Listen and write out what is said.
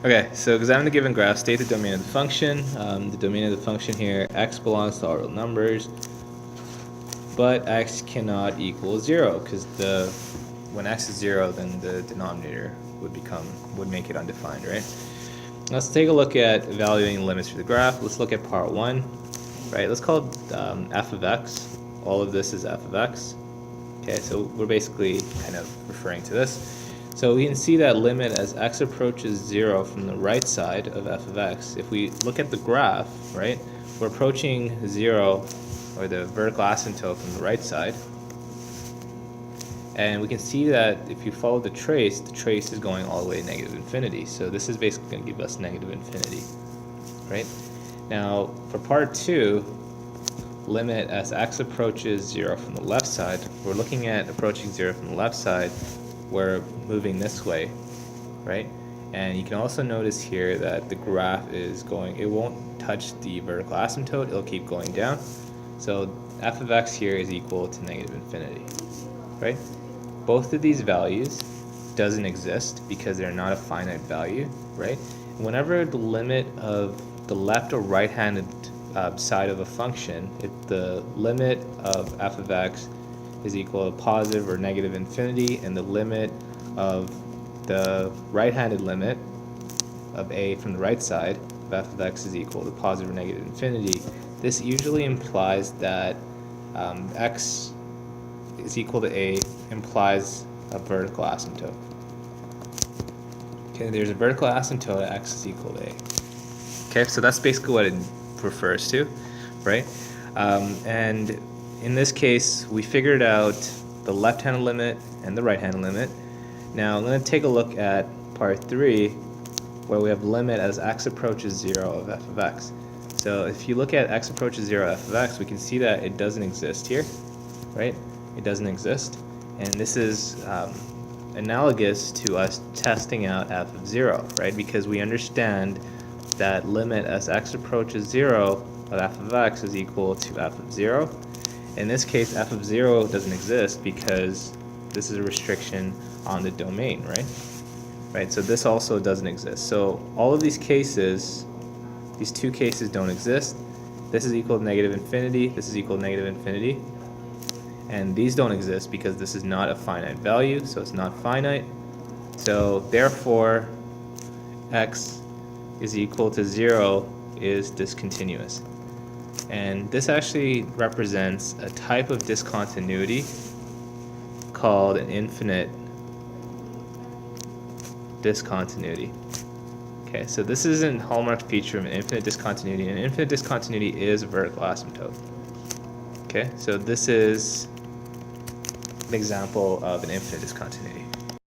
Okay, so examine the given graph, state the domain of the function. The domain of the function here, x belongs to all real numbers, but x cannot equal 0, because when x is 0, then the denominator would make it undefined, right? Let's take a look at evaluating limits for the graph. Let's look at part 1, right? Let's call it f of x. All of this is f of x. Okay, so we're basically kind of referring to this. So we can see that limit as x approaches 0 from the right side of f of x. If we look at the graph, right, we're approaching 0, or the vertical asymptote, from the right side. And we can see that if you follow the trace is going all the way to negative infinity. So this is basically going to give us negative infinity, right? Now, for part 2, limit as x approaches 0 from the left side, we're looking at approaching 0 from the left side. We're moving this way, right? And you can also notice here that the graph is going, it won't touch the vertical asymptote, it'll keep going down. So f of x here is equal to negative infinity, right? Both of these values doesn't exist because they're not a finite value, right? Whenever the limit of the left or right-handed side of a function, if the limit of f of x is equal to positive or negative infinity, and the limit of the right-handed limit of a from the right side of f of x is equal to positive or negative infinity, this usually implies that x is equal to a implies a vertical asymptote. Okay, there's a vertical asymptote at x is equal to a. Okay, so that's basically what it refers to, right? And in this case, we figured out the left-hand limit and the right-hand limit. Now I'm going to take a look at part 3, where we have limit as x approaches 0 of f of x. So if you look at x approaches 0 f of x, we can see that it doesn't exist here, right? It doesn't exist. And this is analogous to us testing out f of 0, right? Because we understand that limit as x approaches 0 of f of x is equal to f of 0. In this case, f of 0 doesn't exist because this is a restriction on the domain, right? Right, so this also doesn't exist. So all of these cases, these two cases don't exist. This is equal to negative infinity, this is equal to negative infinity. And these don't exist because this is not a finite value, so it's not finite. So therefore, x is equal to 0 is discontinuous. And this actually represents a type of discontinuity called an infinite discontinuity. Okay, so this is a hallmark feature of an infinite discontinuity, and an infinite discontinuity is a vertical asymptote. Okay, so this is an example of an infinite discontinuity.